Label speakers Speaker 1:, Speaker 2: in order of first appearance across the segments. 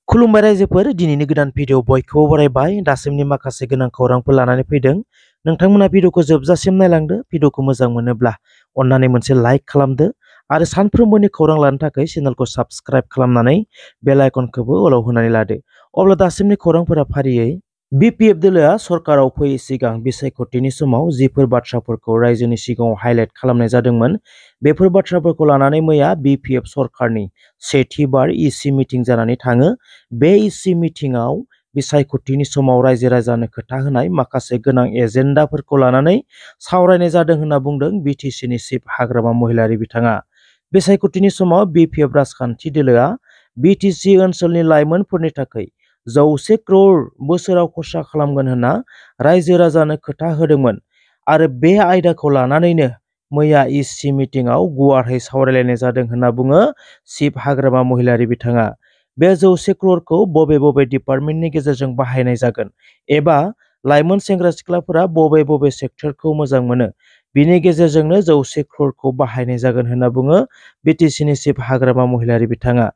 Speaker 1: खुलुमबाय रायजोफोर दिनैनि गोदान भिडिअ बयखौबो बरायबाय दासिमनि माखासे गोनां खौरांफोर लानानै फैदों नोंथांमोना भिडिअखौ जोबजासिम नायलांदो भिडिअखौ मोजां मोनोब्ला अन्नानै मोनसे लाइक खालामदो आरो सानफ्रोमबोनि खौरां लानो थाखाय चेनेलखौ साबस्क्राइब खालामनानै बेल आइकनखौबो अलाव होनानै लादो अब्ला दासिमनि खौरांफोरा फारियै बिपिएफ दोलोआ सरकाराव फैयै सिगां बिसायख'थिनि समाव जिफोर बाथ्राफोरखौ रायजोनि सिगाङाव हाइलाइट खालामनाय जादोंमोन बेफोर बाथ्राफोरखौ लानानै मैया बिपिएफ सरकारनि सेथि बार इसि मिटिं जानानै थाङो बे इसि मिटिंआव बिसायख'थिनि समाव रायजो राजानो खोथा होनाय माखासे गोनां एजेन्डाफोरखौ लानानै सावरायनाय जादों होनना बुंदों बिटिसिनि चिफ हाग्रामा महिलारि बिथाङा बिसायख'थिनि समाव बिपिएफ राजखान्थि दोलोआ बिटिसि ओनसोलनि लाइमोनफोरनि थाखाय 100 क्रर बोसोराव खरसा खालामगोन होनना रायजो राजानो खोथा होदोंमोन आरो बे आयदाखौ लानानैनो मैया इसि मिटिंआव गुवारै सावरायलायनाय जादों होनना बुङो चिफ हाग्रामा महिलारि बिथाङा बे 100 क्ररखौ बबे बबे डिपार्टमेन्टनि गेजेरजों बाहायनाय जागोन एबा लाइमोन सेंग्रा सिख्लाफोरा बबे सेक्टरखौ मोजां मोनो बिनि गेजेरजोंनो 100 क्ररखौ बाहायनाय जागोन होनना बुङो बिटिसिनि चिफ हाग्रामा महिलारि बिथाङा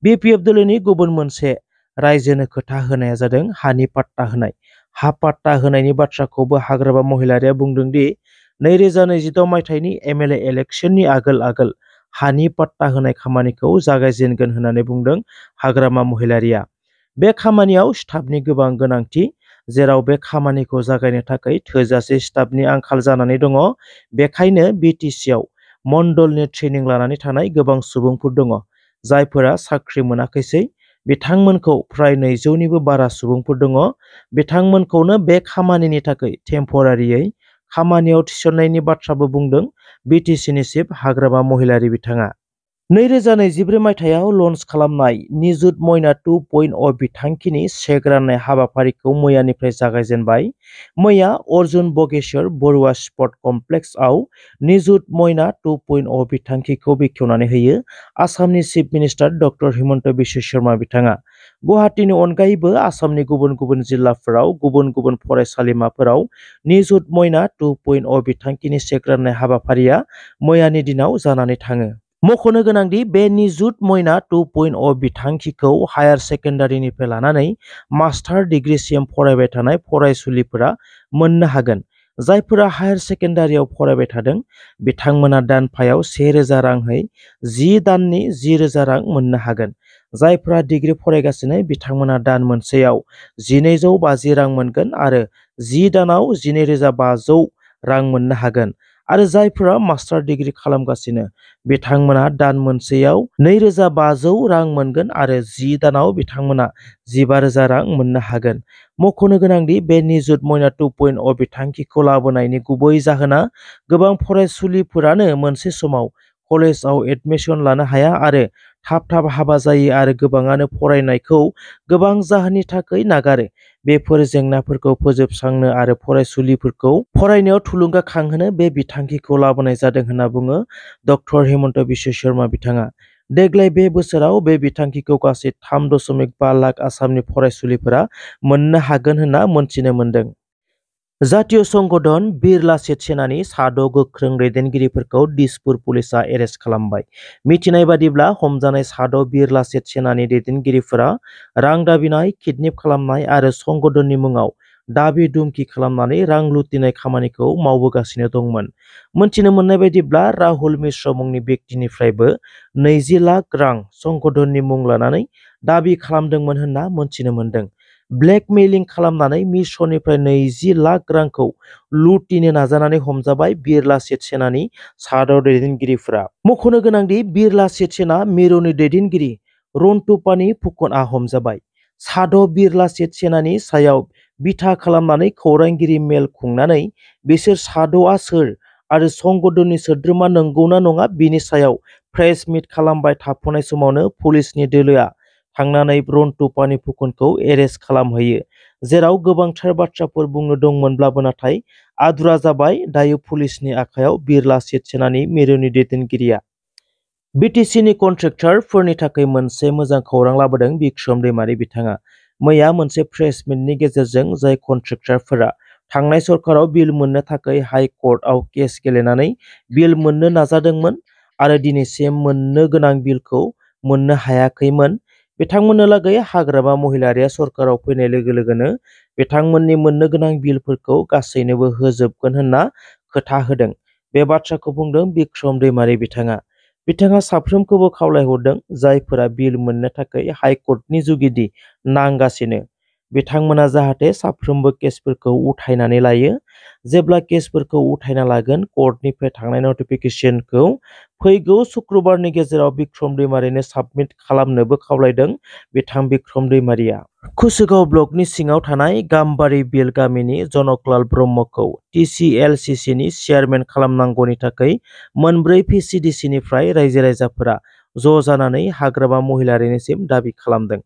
Speaker 1: बिपिएफ दोलोनि गुबुन मोनसे रायजोनो खोथा होनाया जादों हानि पाट्टा होनाय हा पाट्टा होनायनि बाथ्राखौबो हाग्रामा महिलारिया बुंदों दि 2026 मायथाइनि एमएलए इलेक्शननि आगोल हानि पाट्टा होनाय खामानिखौ जागायजेनगोन होननानै बुंदों हाग्रामा महिलारिया बे खामानियाव स्टाफनि गोबां गोनांथि जेराव बे खामानिखौ जागायनो थाखाय थोजासे स्टाफनि आंखाल जानानै दङ बेखायनो बिटिसिआव मण्डलनि ट्रेनिं लानानै थानाय गोबां सुबुंफोर दङ जायफोरा साख्रि मोनाखैसै बिथांमोनखौ फ्राय 200निबो बारा सुबुंफोर दङ बिथांमोनखौनो बे खामानिनि थाखाय टेम्परारियै खामानियाव थिसननायनि बाथ्राबो बुंदों बिटिसिनि चिफ हाग्रामा महिलारि बिथाङा 2023 मायथाइयाव लन्च खालामनाय निजुत मयना 2.0 बिथांखिनि चेक राननाय हाबाफारिखौ मैयानिफ्राय जागायजेनबाय मैया अर्जुन बगेश्वर बरुवा स्पर्ट कमप्लेक्सआव निजुत मयना 2.0 बिथांखिखौ बेखेवनानै होयो आसामनि chief minister doctor Himanta Biswa Sharma बिथाङा गुवाहाटीनि अनगायैबो आसामनि गुबुन जिल्लाफोराव गुबुन फरायसालिमाफोराव निजुत मयना 2.0 बिथांखिनि चेक राननाय हाबाफारिया मैयानि दिनाव जानानै थाङो मख'नो गोनांदि बे निजुत मयना 2.0 बिथांखिखौ हायार सेकेन्डारिनिफ्राय लानानै मास्टार डिग्रीसिम फरायबाय थानाय फरायसुलिफोरा मोननो हागोन जायफोरा हायार सेकेन्डारियाव फरायबाय थादों बिथांमोना दानफायाव 1000 रांहै 10 दाननि 10,000 रां मोननो हागोन जायफोरा डिग्री फरायगासिनो बिथांमोना दान मोनसेयाव 1250 रां मोनगोन आरो 10 दानाव 12,500 रां मोननो हागोन आरो जायफोरा मास्टार डिग्री खालामगासिनो बिथांमोना दान मोनसेयाव 2500 रां मोनगोन आरो 10 दानाव बिथांमोना 15,000 रां मोननो हागोन मख'नो गोनांदि बे निजुत मयना 2.0 बिथांखिखौ लाबोनायनि गुबै जाहोना गोबां फरायसुलिफोरानो मोनसे समाव कलेजाव एडमिशन लानो हाया आरो थाब हाबा जायो आरो गोबाङानो फरायनायखौ गोबां जाहोननि थाखाय नागारो बेफोर जेंनाफोरखौ फोजोबस्रांनो आरो फरायसुलिफोरखौ फरायनायाव थुलुंगाखांहोनो बे बिथांखिखौ लाबोनाय जादों होनना बुङो डक्टर हिमन्त बिश्व शर्मा बिथाङा देग्लाय बे बोसोराव बे बिथांखिखौ गासै 3.5 लाख आसामनि फरायसुलिफोरा मोननो हागोन होनना मोनथिनो मोन्दों जातीय संगठन वीर लाचित सेनानि 6 गोख्रों दैदेनगिरिफोरखौ दिसपुर पुलिसआ एरेस्ट खालामबाय मिथिनाय बादिब्ला हमजानाय 6 वीर लाचित सेनानि दैदेनगिरिफोरा रां दाबिनाय किडनेप खालामनाय आरो संगठननि मुङाव दाबि दुमखि खालामनानै रां लुटिनाय खामानिखौ मावबोगासिनो दंमोन मोनथिनो मोननाय बायदिब्ला राहुल मिश्र मुंनि व्यक्तिनिफ्रायबो 20 लाख रां संगठननि मुं लानानै दाबि खालामदोंमोन होनना मोनथिनो मोन्दों ब्लेकमेलिं खालामनानै मिश्रनिफ्राय 20 लाख रांखौ लुटिनो नाजानानै हमजाबाय वीर लाचित सेनानि 6 दैदेनगिरिफोरा मख'नो गोनांदि वीर लाचित सेना मिरुनि दैदेनगिरि रन्टुपानि फुकनआ हमजाबाय 6 वीर लाचित सेनानि सायाव बिथा खालामनानै खौरांगिरि मेल खुंनानै बिसोर 6आ सोर आरो संगठननि सोद्रोमा नंगौना नङा बिनि सायाव प्रेस मिट खालामबाय थाफुनाय समावनो पुलिसनि दोलोआ थांनानै रन्टुपानि फुकनखौ एरेस्ट खालामहैयो जेराव गोबांथार बाथ्राफोर बुंनो दंमोनब्लाबो नाथाय आदुरा जाबाय दायो पुलिसनि आखायाव वीर लाचित सेनानि मिरुनि दैदेनगिरिया बिटिसिनि कन्ट्रेक्टरफोरनि थाखाय मोनसे मोजां खौरां लाबोदों बिक्रम दैमारि बिथाङा मैया मोनसे प्रेस मिटनि गेजेरजों जाय कन्ट्रेक्टरफोरा थांनाय सरकाराव बिल मोननो थाखाय हाई कर्टआव केस गेलेनानै बिल मोननो नाजादोंमोन आरो दिनैसिम मोननो गोनां बिलखौ मोननो हायाखैमोन बिथांमोननो लागै हाग्रामा महिलारिया सरकाराव फैनाय लोगो लोगोनो बिथांमोननि मोननो गोनां बिलफोरखौ गासैनोबो होजोबगोन होनना खोथा होदों। बे बाथ्राखौ बुंदों बिक्रम दैमारि बिथाङा। बिथाङा साफ्रोमखौबो खावलायहरदों जायफोरा बिल मोननो थाखाय हाइकर्टनि जुगिदि नांगासिनो बिथांमोना जाहाथे साफ्रोमबो केसफोरखौ उथायनानै लायो। जेब्ला केसफोरखौ उथायना लागोन कर्टनिफ्राय थांनाय नटिफिकेसनखौ फैगौ शुक्रबारनि गेजेराव बिक्रम दैमारिनो साबमिट खालामनोबो खावलायदों बिथां बिक्रम दैमारिया। कुसुगाव ब्लकनि सिङाव थानाय गाम्बारि बिल गामिनि जनकलाल ब्रह्मखौ TCLCCनि चेयारमेन खालामनांगौनि थाखाय मोनब्रै PCDCनिफ्राय रायजो राजाफोरा ज' जानानै हाग्रामा महिलारिनिसिम दाबि खालामदों।